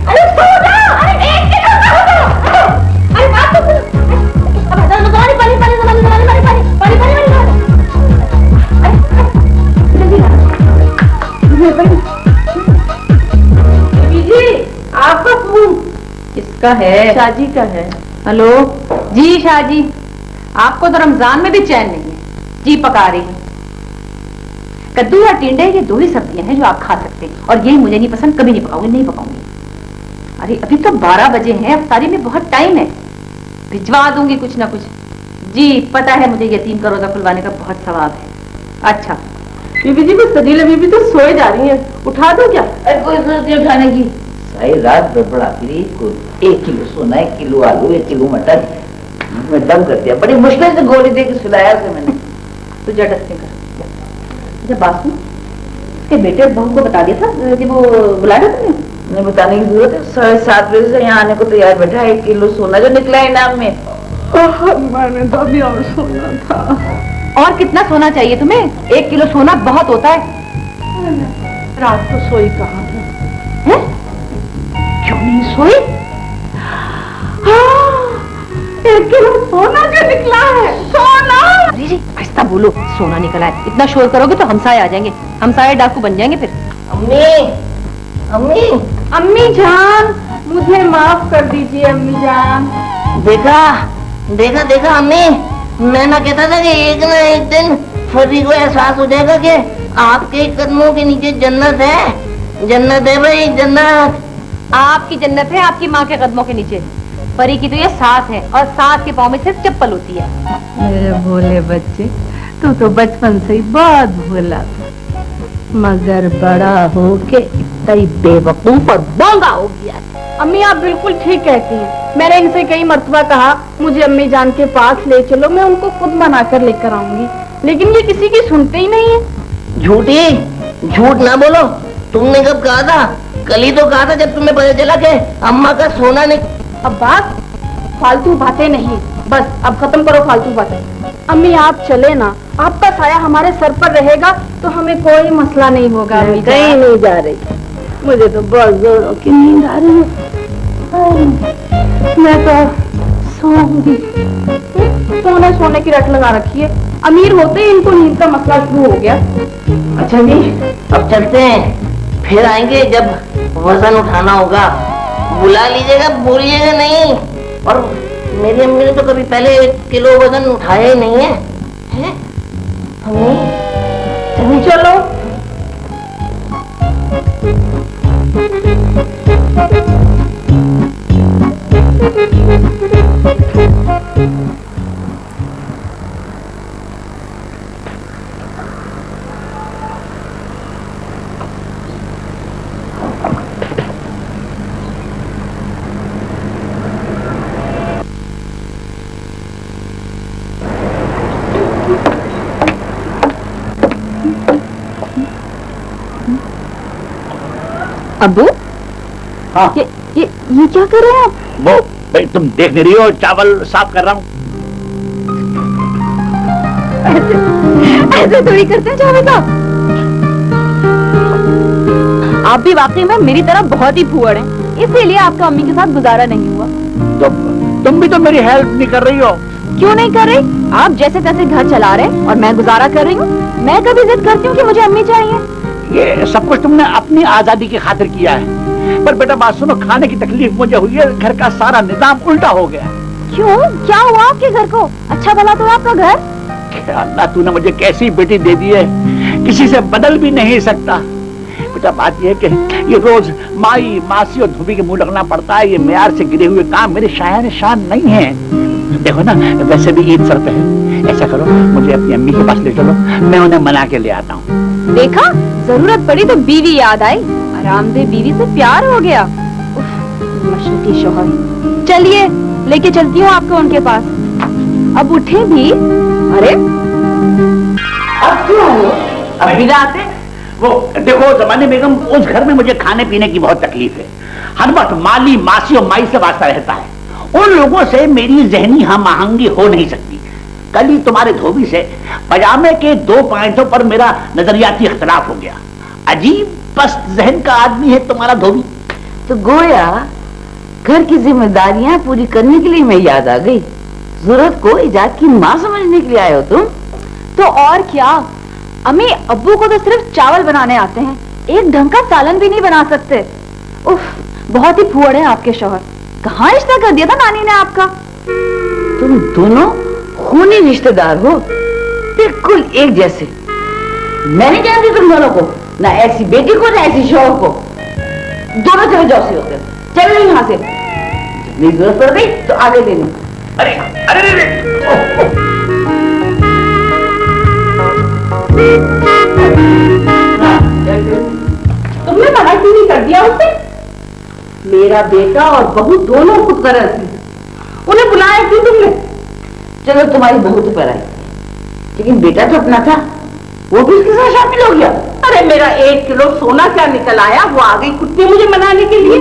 अरे सो जा। अरे 1 किलो का होगा। अरे बात तो सुन। अब जमानी पानी, पानी, जमानी, जमानी पानी, पानी, पानी, पानी, पानी। जी, आपका फोन किसका है? शाजी का है। हेलो जी, शाहजी, आपको तो रमजान में भी चैन नहीं है। जी पका रही है। कद्दू या टिंडे, ये 2 ही सब्जियां हैं जो आप खा सकते हैं, और यही मुझे नहीं पसंद, कभी नहीं पकाऊंगी, नहीं पकाऊंगी। अरे अभी तो 12 बजे हैं, अफ्तारी में बहुत टाइम है, भिजवा दूंगी कुछ ना कुछ। जी पता है, मुझे यतीम का रोजा खुलवाने का बहुत सवाब है। अच्छा बीबी जी, को सजीला बीबी तो सोए जा रही है, उठा दो क्या? अरे कोई जरूरत नहीं उठाने की, सारी रात बड़बड़ाती रही। 1 किलो सोना, 1 किलो आलू, 1 किलो मटर, मैं दम कर दिया। बड़ी मुश्किल से गोली दे के सुलाया उसे मैंने। तो जटक से कर। जब बात सुन, के बेटे बहू को बता दिया था कि वो बुला रहे तुमने? नहीं बताने की जरूरत है, 7:30 बजे से यहाँ आने को तैयार बैठा है। 1 किलो सोना जो निकला इनाम में। मैंने तो अभी और सोना था। और कितना सोना चाहिए तुम्हें? 1 किलो सोना बहुत होता है। रात को सोई कहाँ है? क्यों नहीं सोई? 1 किलो सोना जो निकला है। सोना! अरे जी ऐसा बोलो, सोना निकला है। इतना शोर करोगे तो हमसाए आ जाएंगे, हमसाए डाकू बन जाएंगे फिर। अम्मी, अम्मी, अम्मी जान, मुझे माफ कर दीजिए अम्मी जान। देखा देखा देखा अम्मी, मैं ना कहता था कि एक ना एक दिन फरी को एहसास हो जाएगा कि आपके कदमों के नीचे जन्नत है। जन्नत है भाई, जन्नत। आपकी जन्नत है आपकी माँ के कदमों के नीचे। परी की तो ये सास है और सास के पाँव में सिर्फ चप्पल होती है। मेरे भोले बच्चे, तू तो बचपन से ही बहुत भोला था, मगर बड़ा होके इतना ही बेवकूफ और बोंगा हो गया। अम्मी आप बिल्कुल ठीक कहती हैं। मैंने इनसे कई मर्तबा कहा मुझे अम्मी जान के पास ले चलो, मैं उनको खुद मना कर लेकर आऊंगी, लेकिन ये किसी की सुनते ही नहीं है। झूठी, झूठ ना बोलो। तुमने कब कहा था? कल ही तो कहा था जब तुम्हें पता चला कि अम्मा का सोना नहीं। अब बात फालतू बातें नहीं, बस अब खत्म करो फालतू बातें। अम्मी आप चले ना, आपका साया हमारे सर पर रहेगा तो हमें कोई मसला नहीं होगा। अम्मी कहीं नहीं जा रही, मुझे तो बहुत जोरों की नींद आ रही है। मैं तो सोऊंगी। सोने की रट लगा रखी है। अमीर होते ही इनको नींद का मसला शुरू हो गया। अच्छा जी, अब चलते हैं, फिर आएंगे जब वजन उठाना होगा। बुला लीजिएगा, भूलिएगा नहीं। और मेरी अम्मी ने तो कभी पहले 1 किलो वजन उठाया ही नहीं है, हैं? अम्मी चलो अब्बू, हाँ। ये क्या कर रहे हैं आप? वो भाई तुम देख नहीं रही हो, चावल साफ कर रहा हूँ। ऐसे थोड़ी करते हैं चावल साफ। आप भी वाकई में मेरी तरह बहुत ही फूहड़ हैं, इसीलिए आपका अम्मी के साथ गुजारा नहीं हुआ। तो तुम भी तो मेरी हेल्प नहीं कर रही हो। क्यों नहीं कर रही? आप जैसे तैसे घर चला रहे और मैं गुजारा कर रही हूँ। मैं कभी जिद करती हूँ कि मुझे अम्मी चाहिए? ये सब कुछ तुमने अपनी आजादी की खातिर किया है, पर बेटा बात सुनो, खाने की तकलीफ मुझे हुई है, घर का सारा निजाम उल्टा हो गया। क्यों? क्या हुआ आपके घर को? अच्छा भला तो आपका घर। अल्लाह तूने मुझे कैसी बेटी दे दी है, किसी से बदल भी नहीं सकता। बेटा बात यह है कि ये रोज माई मासी और धोबी के मुंह लगना पड़ता है। ये मेयार से गिरे हुए काम मेरे शायन शान नहीं है। देखो ना, वैसे भी ईद सर पे है, ऐसा करो मुझे अपनी अम्मी के पास ले चलो, मैं उन्हें मना के ले आता हूँ। देखा, जरूरत पड़ी तो बीवी याद आई, आरामदेह बीवी से प्यार हो गया। मशरकी शौहर। चलिए लेके चलती हूँ आपको उनके पास। अब उठे भी। अरे अब क्यों आए? अब बिना आते। वो देखो जमाने बेगम, उस घर में मुझे खाने पीने की बहुत तकलीफ है। हर वक्त माली मासी और माई से वास्ता रहता है। उन लोगों से मेरी जहनी हम आहंगी हो नहीं सकती। कल ही तुम्हारे धोबी से पजामे के 2 पॉइंटों पर मेरा नजरियाती इख्तलाफ हो गया। अजीब पस्त जहन का आदमी है तुम्हारा धोबी। तो गोया घर की जिम्मेदारियां पूरी करने के लिए मैं याद आ गई। जरूरत को इजाद की माँ समझने के लिए आए हो तुम। तो और क्या, अम्मी अब्बू को तो सिर्फ चावल बनाने आते हैं, एक ढंग का सालन भी नहीं बना सकते। उफ, बहुत ही फूहड़ है आपके शौहर। कहाँ रिश्ता कर दिया था नानी ने आपका? तुम दोनों खूनी रिश्तेदार हो, बिल्कुल एक जैसे। मैं नहीं जानती तुम दोनों को, ना ऐसी बेटी को ना ऐसी शौहर को। दोनों चले जाओ से होकर, चलो यहाँ से। जितनी जरूरत पड़ गई तो आगे ले लो। अरे अरे अरे तुमने मना क्यों नहीं कर दिया उसे? मेरा बेटा और बहू दोनों खुद कर रहे थे, उन्हें बुलाया क्यों तुमने? चलो तुम्हारी बहू तो पर आई, लेकिन बेटा तो अपना था, वो भी उसके साथ शामिल हो गया। अरे उससे मेरा 1 किलो सोना क्या निकल आया, वो आ गई कुत्ती मुझे मनाने के लिए।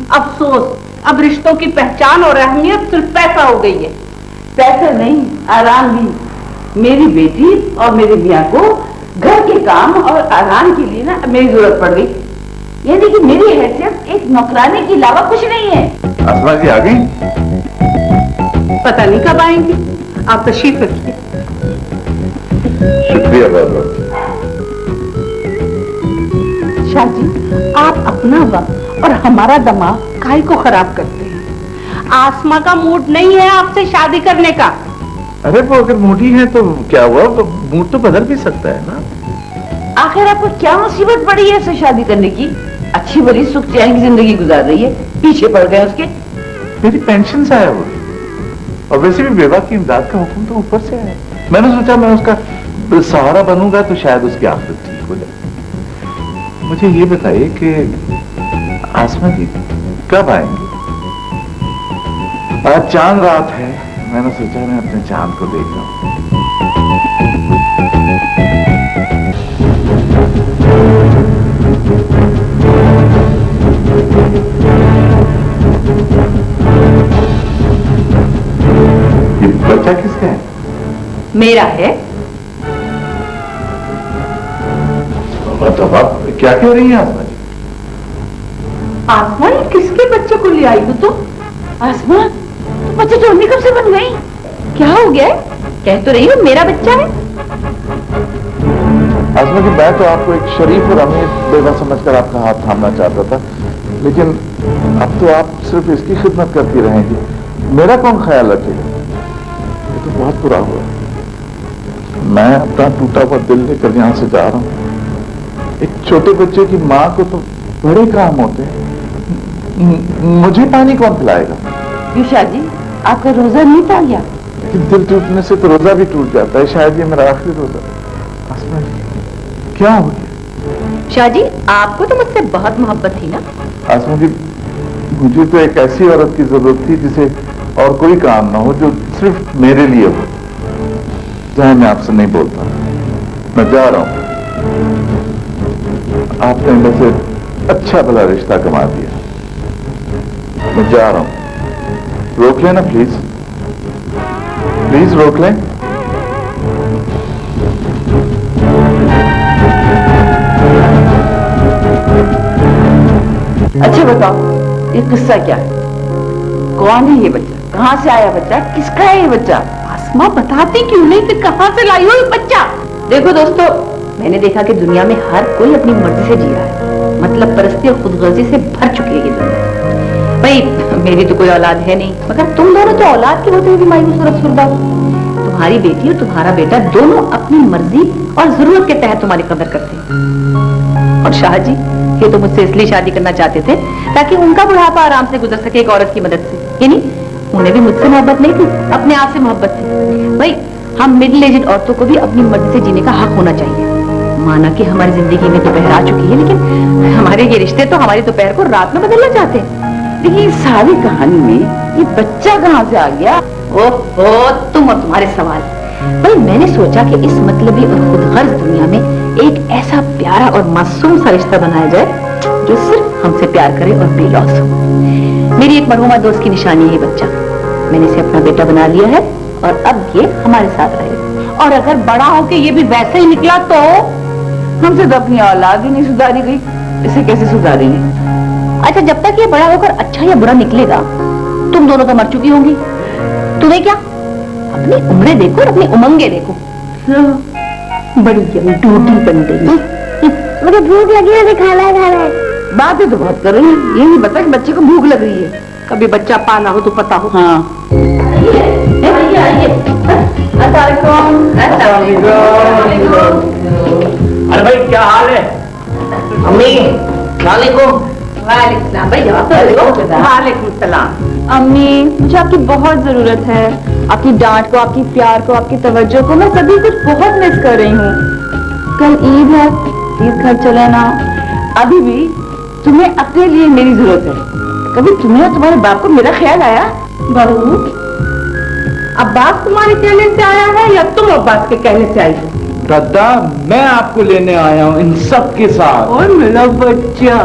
अफसोस, अब रिश्तों की पहचान और अहमियत सिर्फ पैसा हो गई है। पैसा नहीं, आराम भी। मेरी बेटी और मेरे मियाँ को घर के काम और आराम के लिए ना मेरी जरूरत पड़ गई। यानी कि मेरी हैसियत एक नौकरानी के अलावा कुछ नहीं है। आसमा जी आ गई? पता नहीं कब आएंगी, आप तशरीफ रखिए। शुक्रिया बहुत बहुत। शाह जी, आप अपना वक्त और हमारा दिमाग काहे को खराब करते हैं। आसमा का मूड नहीं है आपसे शादी करने का। अरे वो अगर मोटी है तो क्या हुआ, तो मूड तो बदल भी सकता है ना। आखिर आपको क्या मुसीबत पड़ी है इससे शादी करने की? अच्छी भली सुख चैन की जिंदगी गुजार रही है, पीछे पड़ गए उसके। मेरी पेंशन से आया वो, और वैसे भी बेवा की इमदाद का हुक्म तो ऊपर से आया। मैंने सोचा मैं उसका सहारा बनूंगा तो शायद उसकी आखिरत ठीक हो जाए। मुझे ये बताइए कि आसमा जी कब आएंगे? आज चांद रात है, मैंने सोचा मैं अपने चांद को देख लूं। ये बच्चा किसका है? मेरा है। मतलब आप क्या कह रही हैं आसमा जी? आसमा, ये किसके बच्चे को ले आई हो तुम? आसमा, तो बच्चे ढूंढने कब से बन गई? क्या हो गया? कह तो रही हूँ मेरा बच्चा है। आसमा जी, मैं तो आपको एक शरीफ और अमीर बेवा समझकर आपका हाथ थामना चाहता था, लेकिन अब तो आप सिर्फ इसकी खिदमत करती रहेंगी, मेरा कौन ख्याल रखेगा? ये तो बहुत बुरा हुआ। मैं अपना टूटा हुआ दिल लेकर यहां से जा रहा हूं। एक छोटे बच्चे की माँ को तो बड़े काम होते हैं। मुझे पानी कौन पिलाएगा? क्यों शाह जी, आपका रोजा नहीं था क्या? लेकिन दिल टूटने से तो रोजा भी टूट जाता है। शायद ये मेरा आखिरी रोजा है। आसमा जी, क्या हो गया? शाह जी, आपको तो मुझसे बहुत मोहब्बत थी ना? आसमा जी, मुझे तो एक ऐसी औरत की जरूरत थी जिसे और कोई काम ना हो, जो सिर्फ मेरे लिए हो। चाहे मैं आपसे नहीं बोलता, मैं जा रहा हूं। आपने मेरे से अच्छा भला रिश्ता कमा दिया, मैं जा रहा हूं। रोक लेना प्लीज, प्लीज रोक लें। अच्छा बताओ, ये किस्सा क्या है? कौन है ये बच्चा? कहाँ से आया बच्चा? किसका है ये बच्चा? आसमा, बताती क्यों नहीं कि कहाँ से लाई हो ये बच्चा? देखो दोस्तों, मैंने देखा कि दुनिया में हर कोई अपनी मर्जी से जी रहा है, मतलब परस्ती और खुदगर्जी से भर चुकी है ये दुनिया। भाई मेरी तो कोई औलाद है नहीं, मगर तुम दोनों तो औलाद के होते हुए भी मायूस और अफसरदा हो। तुम्हारी बेटी और तुम्हारा बेटा दोनों अपनी मर्जी और जरूरत के तहत तुम्हारी कदर करते हैं। और शाह जी, ये तो मुझसे इसलिए शादी करना चाहते थे ताकि उनका बुढ़ापा आराम से गुजर सके एक औरत की मदद से। यानी उन्हें भी मुझसे मोहब्बत नहीं थी, अपने आप से मोहब्बत थी। भाई हम मिडिल एजेड औरतों को भी अपनी मर्जी से जीने का हक होना चाहिए। माना कि हमारी जिंदगी में दोपहर आ चुकी है, लेकिन हमारे ये रिश्ते तो हमारी दोपहर को रात में बदलना चाहते हैं। लेकिन सारी कहानी में ये बच्चा कहाँ से आ गया? ओहो, तुम और तुम्हारे सवाल। भाई मैंने सोचा कि इस मतलबी और खुदगर्ज दुनिया में एक ऐसा प्यारा और मासूम सा रिश्ता बनाया जाए जो सिर्फ हमसे प्यार करे और बेलौस हो। मेरी एक मरहुमा दोस्त की निशानी है बच्चा। मैंने इसे अपना बेटा बना लिया है और अब ये हमारे साथ रहेगा। और अगर बड़ा होके ये भी वैसे ही निकला तो? हमसे तो अपनी औलाद ही नहीं सुधारी गई, इसे कैसे सुधारेंगे? अच्छा, जब तक ये बड़ा होकर अच्छा या बुरा निकलेगा, तुम दोनों तो मर चुकी होंगी। तुम्हें क्या, अपनी उम्रें देखो और अपनी उमंगे देखो। बड़ी टूटी बन गई। मुझे भूख लगी है, खाना खाना है। बातें तो बहुत कर रही है, ये नहीं पता कि बच्चे को भूख लग रही है। कभी बच्चा पाना हो तो पता हो। हाँ, अरे भाई क्या हाल है? अम्मी, वालेकुम। वालेकुम भैया। वालेकुम सलाम। अम्मी, मुझे आपकी बहुत जरूरत है। आपकी डांट को, आपकी प्यार को, आपकी तवज्जो को मैं सभी कुछ बहुत मिस कर रही हूँ। कल ईद है, प्लीज घर चले ना। अभी भी तुम्हें अपने लिए मेरी जरूरत है। कभी तुम्हें और तुम्हारे बाप को मेरा ख्याल आया? बहू, अब्बास तुम्हारे कहने से आया है या तुम अब्बास के कहने से आई हो? दादा मैं आपको लेने आया हूँ इन सब के साथ। और मेरा बच्चा।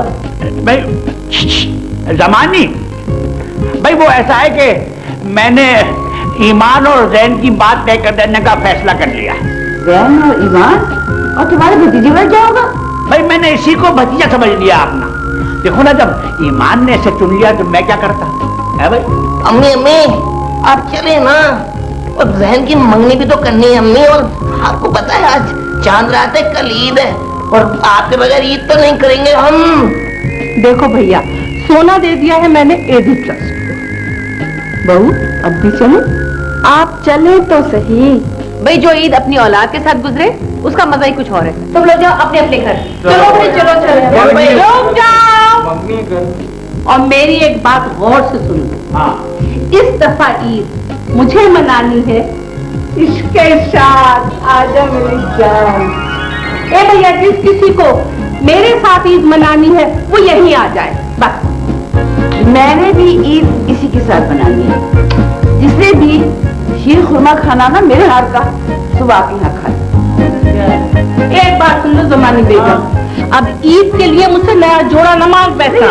भाई जमानी, भाई वो ऐसा है कि मैंने ईमान और जैन की बात तय कर देने का फैसला कर लिया है। जैन और ईमान और तुम्हारे भतीजे में क्या होगा? भाई मैंने इसी को भतीजा समझ लिया अपना। देखो ना, जब ईमान ने इसे चुन लिया तो मैं क्या करता है भाई। अम्मी अम्मी आप चले ना, और बहन की मंगनी भी तो करनी है अम्मी। और आपको पता है आज चांद रात है, कल ईद है, और आपके बगैर ईद तो नहीं करेंगे हम। देखो भैया, सोना दे दिया है मैंने एडी ट्रस्ट को। बहू अब भी चलो? आप चले तो सही। भाई जो ईद अपनी औलाद के साथ गुजरे उसका मजा ही कुछ और है। तुम लोग जाओ अपने अपने घर। चलो भाई चलो चलो रुक जाओ। मम्मी कर। और मेरी एक बात गौर से सुन लो। हाँ। इस दफा ईद मुझे मनानी है इसके साथ। आजा मेरी जान। ए भैया, जिस किसी को मेरे साथ ईद मनानी है वो यहीं आ जाए बस। मैंने भी ईद इसी के साथ बनानी है। जिसने भी शीर खुरमा खाना ना मेरे हाथ का, सुबह आपके यहाँ खाए। एक बात सुन लो जमानी बेगम, अब ईद के लिए मुझसे नया जोड़ा न मांग पैसा।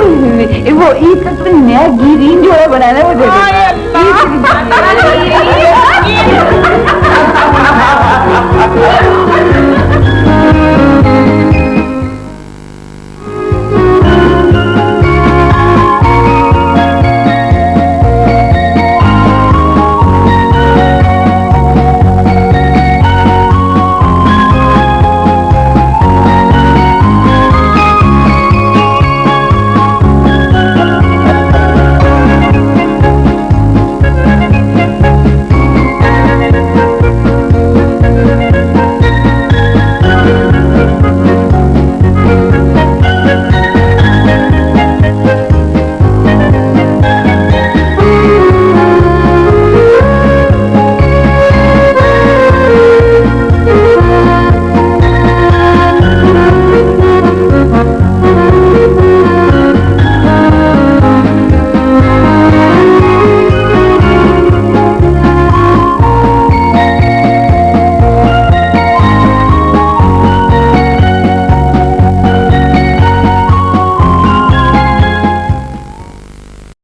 वो ईद का तुम्हें नया गिरीन जोड़ा बनाना है, वो दे देना।